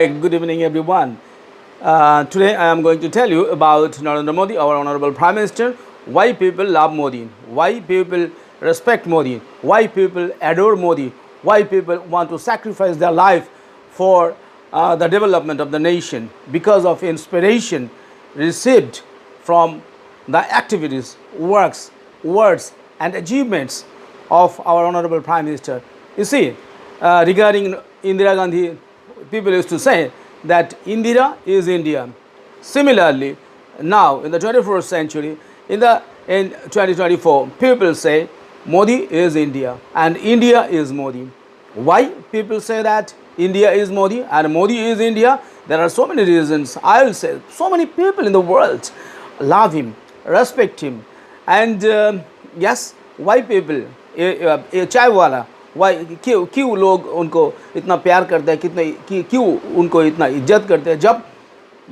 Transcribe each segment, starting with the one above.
Good evening, everyone. Today I am going to tell you about Narendra Modi, our Honorable Prime Minister, why people love Modi, why people respect Modi, why people adore Modi, why people want to sacrifice their life for the development of the nation because of inspiration received from the activities, works, words, and achievements of our Honorable Prime Minister. You see, regarding Indira Gandhi, people used to say that Indira is India. Similarly, now in the 21st century, in 2024, people say Modi is India and India is Modi. Why people say that India is Modi and Modi is India? There are so many reasons. I will say so many people in the world love him, respect him, and yes, why people, a chai wala, why क्यों लोग उनको इतना प्यार करते हैं, कितने क्यों उनको इतना इज्जत करते हैं? जब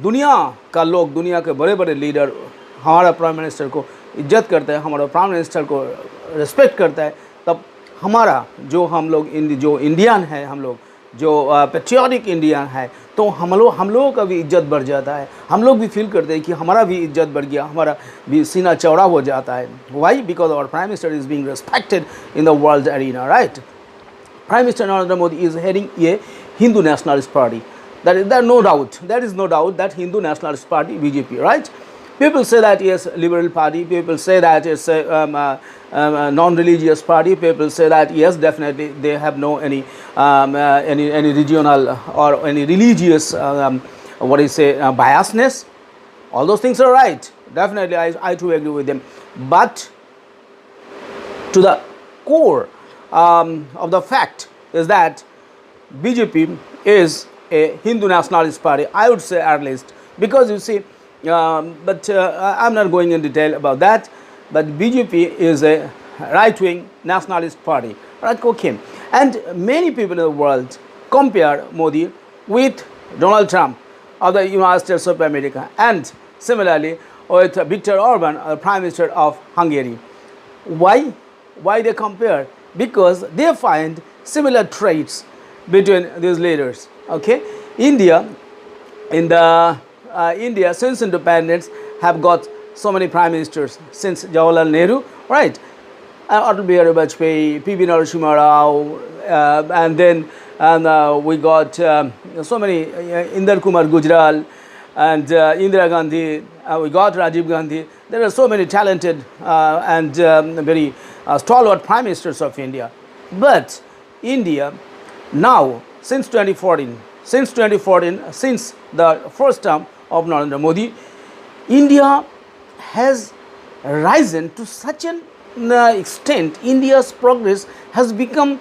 दुनिया का लोग, दुनिया के बड़े बड़े लीडर हमारा प्राइम मिनिस्टर को इज्जत करते हैं, हमारा प्राइम मिनिस्टर को रिस्पेक्ट करता है, तब हमारा जो हम लोग जो इंडियन है, हम लोग जो पेट्रियाटिक इंडियन है, तो हम लोगों का भी इज्जत बढ़ जाता है. हम लोग भी फील करते हैं कि हमारा भी इज्जत बढ़ गया, हमारा भी सीना चौड़ा हो जाता है. Why? Because our prime minister is being respected in the world arena, right? Prime Minister Narendra Modi is heading a Hindu nationalist party. There is no doubt that Hindu nationalist party, BJP, right? People say that yes, liberal party. People say that it's a non-religious party. People say that yes, definitely they have no any regional or any religious biasness. All those things are right. Definitely, I too agree with them. But to the core of the fact is that BJP is a Hindu nationalist party, I would say, at least, because you see, but I'm not going in detail about that, but BJP is a right-wing nationalist party, right? Okay. And many people in the world compare Modi with Donald Trump of the United States of America, and similarly with Viktor Orban, Prime Minister of Hungary. Why they compare? Because they find similar traits between these leaders. Okay, India since independence have got so many prime ministers since Jawaharlal Nehru, right? Atal Bihari Vajpayee, P.V. Narasimha Rao, and then we got so many Inder Kumar Gujral and Indira Gandhi. We got Rajiv Gandhi. There are so many talented and very stalwart prime ministers of India. But India now, since 2014, since the first term of Narendra Modi, India has risen to such an extent. India's progress has become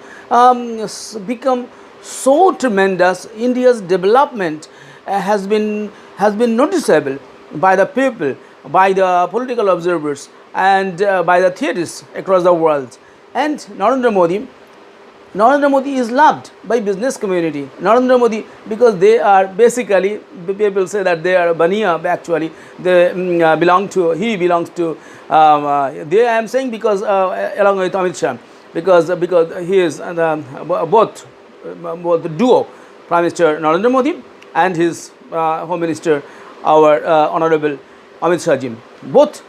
so tremendous. India's development has been noticeable by the people, by the political observers, and by the theorists across the world. And Narendra Modi is loved by business community. Narendra Modi, because they are basically, people say that they are Baniya, actually they he belongs to they, I am saying, because along with Amit Shah, because he is both the duo, Prime Minister Narendra Modi and his Home Minister, our Honorable Amit Shah ji. Both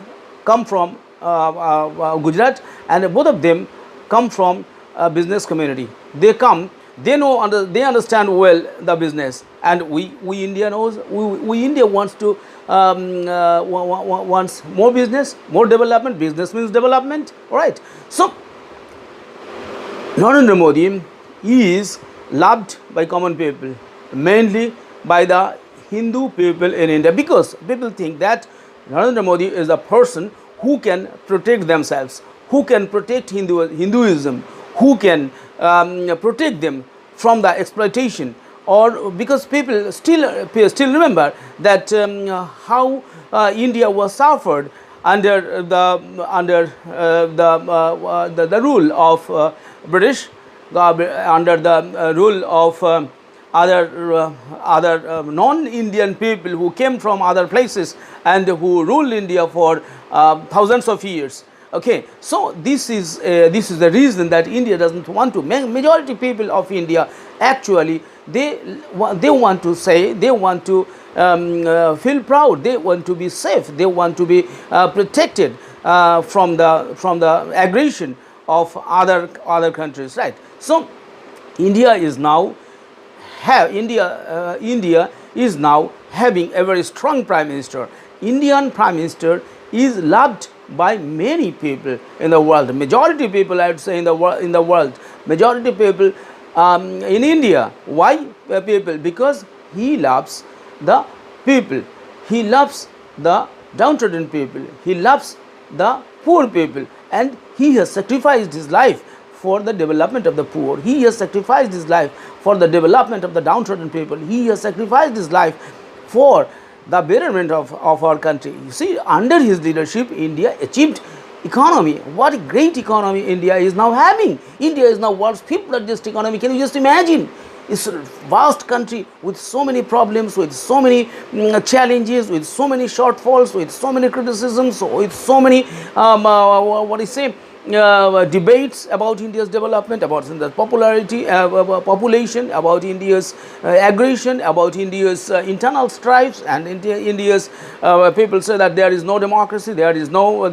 come from Gujarat, and both of them come from business community. They understand well the business, and we India knows, we India wants to wants more business, more development. Business means development, right? So Narendra Modi is loved by common people, mainly by the Hindu people in India, because people think that Narendra Modi is a person who can protect themselves, who can protect Hinduism, who can protect them from the exploitation, or because people still remember that how India was suffered under the rule of British, under the rule of other non-Indian people who came from other places and who ruled India for thousands of years. Okay, so this is the reason that India doesn't want to. Majority people of India actually they want to say, they want to feel proud, they want to be safe, they want to be protected from the aggression of other countries, right? So India is now India is now having a very strong prime minister. Indian prime minister is loved by many people in the world. Majority people, I would say, in the world. Majority people in India. Why people? Because he loves the people. He loves the downtrodden people. He loves the poor people, and he has sacrificed his life for the development of the poor. He has sacrificed his life for the development of the downtrodden people. He has sacrificed his life for the betterment of our country. You see, under his leadership, India achieved economy. What a great economy India is now having. India is now world's fifth largest economy. Can you just imagine? It's a vast country with so many problems, with so many challenges, with so many shortfalls, with so many criticisms, with so many what do you say, debates about India's development, about the popularity, population, about India's aggression, about India's internal strifes, and India's people say that there is no democracy, there is no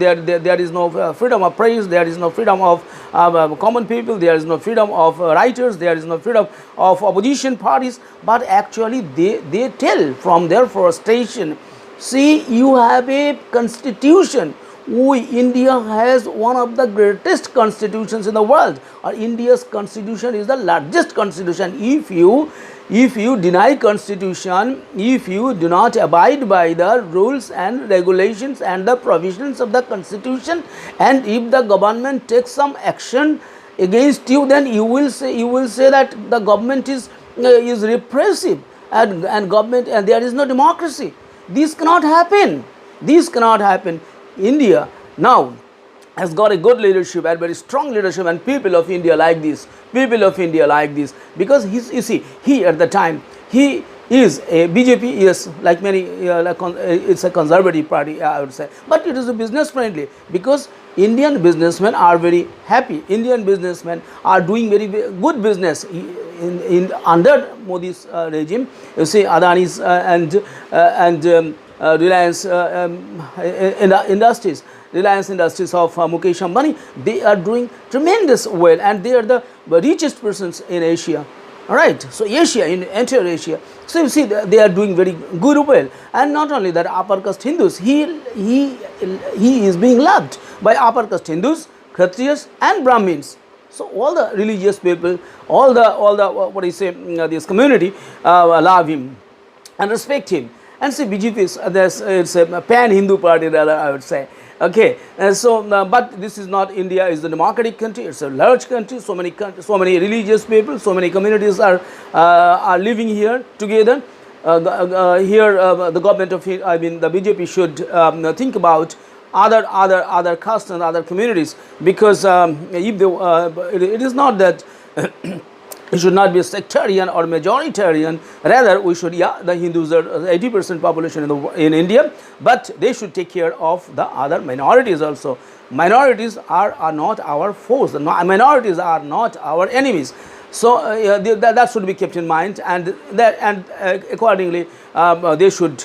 freedom of praise, there is no freedom of common people, there is no freedom of writers, there is no freedom of opposition parties. But actually they tell from their frustration, see, you have a constitution. India has one of the greatest constitutions in the world. India's constitution is the largest constitution. If you deny constitution, if you do not abide by the rules and regulations and the provisions of the constitution, and if the government takes some action against you, then you will say that the government is repressive and government, and there is no democracy. This cannot happen. This cannot happen. India now has got a good leadership and very strong leadership, and people of India like this. People of India like this because you see, he at the time, he is a BJP, yes, like many, it's a conservative party, I would say, but it is a business friendly because Indian businessmen are very happy. Indian businessmen are doing very good business in under Modi's regime. You see, Adani's and Reliance Industries, Reliance Industries of Mukesh Ambani, they are doing tremendous well, and they are the richest persons in Asia. All right, so Asia, in entire Asia. So you see, they are doing very good well, and not only that, upper caste Hindus, he is being loved by upper caste Hindus, Kshatriyas, and Brahmins. So all the religious people, all the what do you say, this community love him and respect him. And see, BJP is it's a pan-Hindu party, rather, I would say. Okay, but this is not India. Is a democratic country. It's a large country. So many religious people, so many communities are living here together. The government of, I mean, the BJP should think about other castes and other communities, because if they, it is not that. It should not be sectarian or majoritarian. Rather, we should, the Hindus are 80% population in India, but they should take care of the other minorities also. Minorities are not our foes. Minorities are not our enemies. So that should be kept in mind, and accordingly they should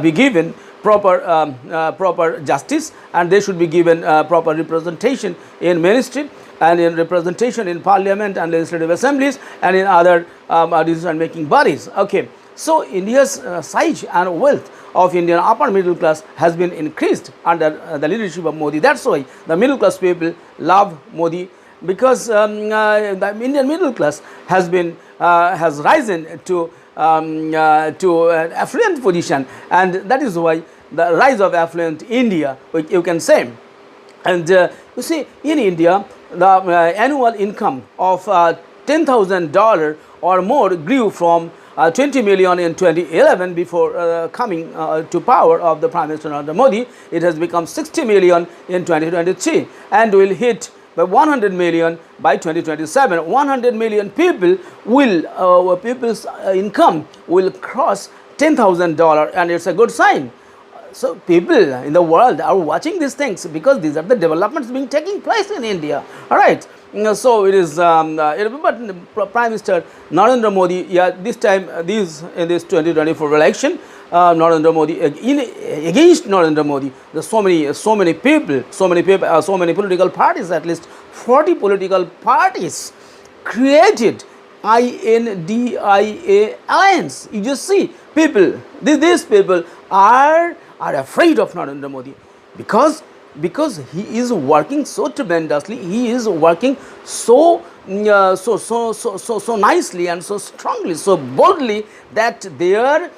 be given proper justice, and they should be given proper representation in ministry, and in representation in parliament and legislative assemblies, and in other decision-making bodies. Okay, so India's size and wealth of Indian upper middle class has been increased under the leadership of Modi. That's why the middle class people love Modi, because the Indian middle class has risen to an affluent position, and that is why the rise of affluent India, you can say. And you see, in India, the annual income of $10,000 or more grew from 20 million in 2011 before coming to power of the Prime Minister Narendra Modi. It has become 60 million in 2023 and will hit by 100 million by 2027. 100 million people people's income will cross $10,000, and it's a good sign. So people in the world are watching these things because these are the developments taking place in India. All right. So it is, but Prime Minister Narendra Modi, yeah, this time, in this 2024 election, Narendra Modi, against Narendra Modi, there's so many people, so many political parties, at least 40 political parties created INDIA alliance. You just see people, these people are afraid of Narendra Modi, because he is working so tremendously, he is working so so nicely and so strongly, so boldly, that their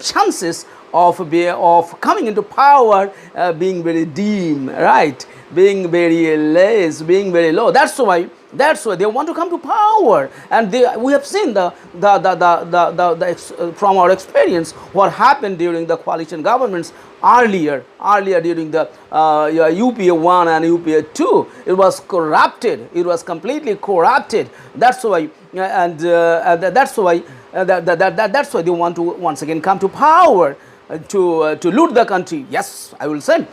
chances of coming into power being very dim, right, being very less, being very low. That's why they want to come to power. And we have seen from our experience what happened during the coalition governments earlier during the UPA 1 and UPA 2. It was corrupted. It was completely corrupted. That's why, that's why they want to once again come to power, to loot the country. Yes, I will say,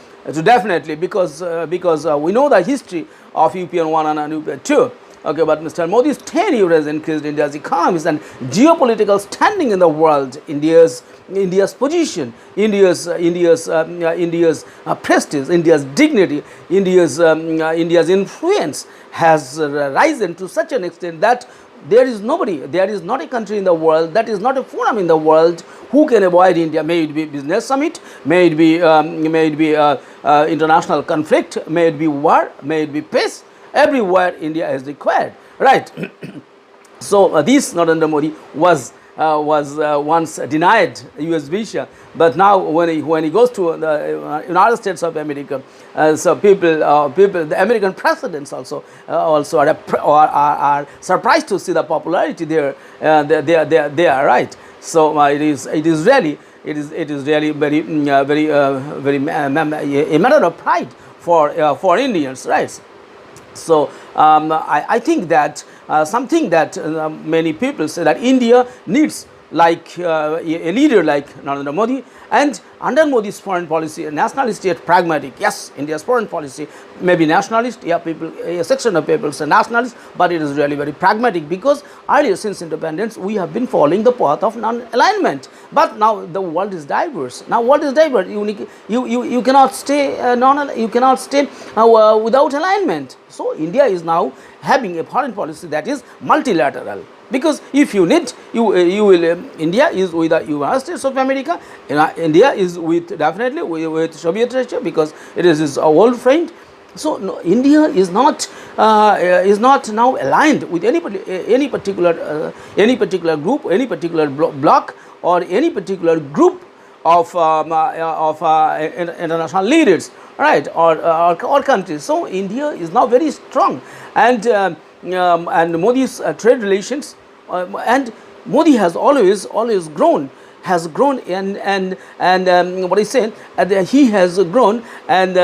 definitely, because we know the history of UPA 1 and UPA 2. Okay, but Mr. Modi's tenure has increased India's economies and geopolitical standing in the world. India's position, India's prestige, India's dignity, India's influence has risen to such an extent that there is not a country in the world, that is not a forum in the world, who can avoid India. May it be business summit, may it be international conflict, may it be war, may it be peace. Everywhere India is required, right? So this Narendra Modi was once denied US visa, but now when he goes to the United States of America, so people, the American presidents also are surprised to see the popularity there. They are right. So it is really very a matter of pride for Indians, right? So I think that something that many people say, that India needs like a leader like Narendra Modi. And under Modi's foreign policy, nationalist yet pragmatic. Yes, India's foreign policy may be nationalist. Yeah, a section of people say nationalist, but it is really very pragmatic, because earlier, since independence, we have been following the path of non-alignment. But now the world is diverse. Now world is diverse. You cannot stay without alignment. So India is now having a foreign policy that is multilateral. Because if you need, you will. India is with the United States of America. India is definitely with Soviet Russia, because it is his old friend. So no, India is not now aligned with any particular group, any particular bloc, or any particular group of international leaders, right, or countries. So India is now very strong, and Modi's trade relations, and Modi has always grown, and what I say, he has grown, and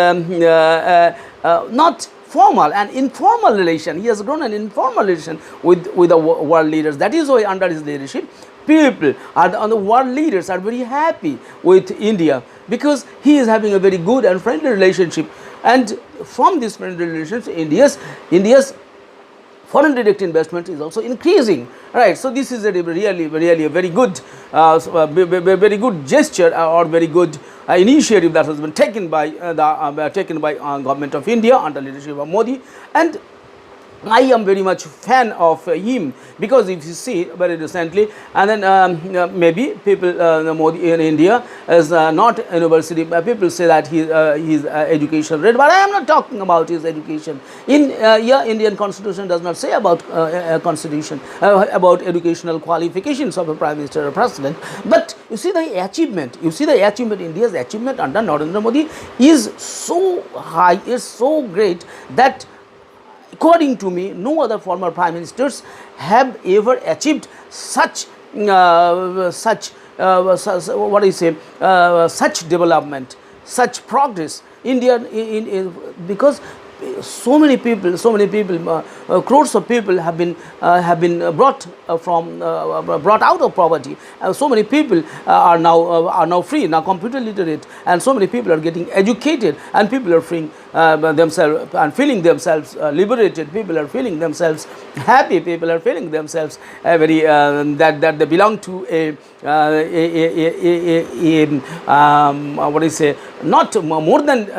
not formal and informal relation. He has grown an informal relation with the world leaders. That is why under his leadership, people the world leaders are very happy with India, because he is having a very good and friendly relationship. And from this friendly relationship, India's foreign direct investment is also increasing, right? So this is a really a very good gesture, or very good initiative that has been taken by government of India under leadership of Modi. And I am very much fan of him, because if you see very recently, and then maybe people, Modi in India is not a university. People say that his education rate, but I am not talking about his education. Indian Constitution does not say about about educational qualifications of a Prime Minister or President. But you see the achievement. India's achievement under Narendra Modi is so high, is so great, that according to me, no other former prime ministers have ever achieved such such development, such progress. India, because so many people, crores of people have been brought brought out of poverty. So many people are now free, now computer literate, and so many people are getting educated, and people are freeing themselves and feeling themselves liberated. People are feeling themselves happy. People are feeling themselves very that they belong to what do you say? Not more than.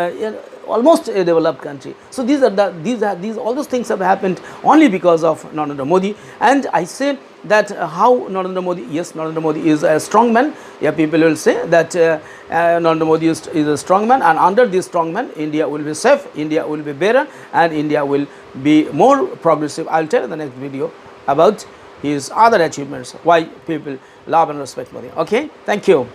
Almost a developed country. So these all those things have happened only because of Narendra Modi. And I say that how Narendra Modi, yes, Narendra Modi is a strong man. Yeah, people will say that Narendra Modi is a strong man, and under this strong man, India will be safe, India will be better, and India will be more progressive. I will tell in the next video about his other achievements, why people love and respect Modi. Okay, thank you.